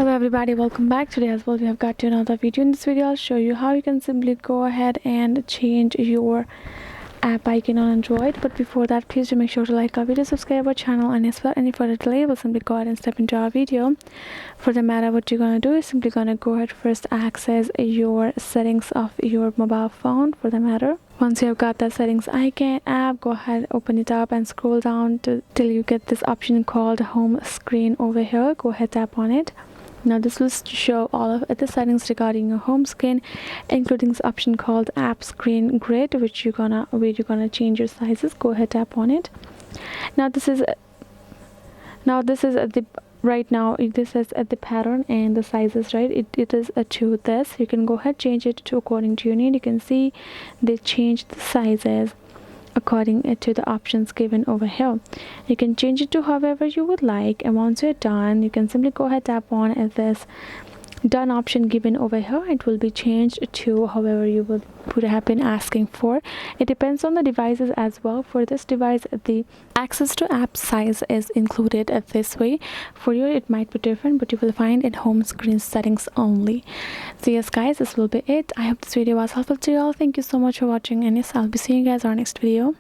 Hello everybody, welcome back. Today as well we have got to another video. In this video I'll show you how you can simply go ahead and change your app icon on Android. But before that, please do make sure to like our video, subscribe our channel, and as well any further delay, we'll simply go ahead and step into our video. For the matter, what you're gonna do is simply gonna go ahead first access your settings of your mobile phone. For the matter, once you have got the settings icon app, go ahead, open it up and scroll down till you get this option called home screen over here. Go ahead, tap on it. Now this will show all of the settings regarding your home screen, including this option called app screen grid, where you're gonna change your sizes. Go ahead, tap on it. Now this is the right now this is at the pattern and the sizes, right? It is to this. You can go ahead, change it to according to your need. You can see they changed the sizes according to the options given over here. You can change it to however you would like, and once you're done, you can simply go ahead, tap on this done option given over here. It will be changed to however you would have been asking for. It depends on the devices as well. For this device, the access to app size is included this way. For you it might be different, but you will find in home screen settings only. So yes guys, this will be it. I hope this video was helpful to you all. Thank you so much for watching, and yes, I'll be seeing you guys on our next video.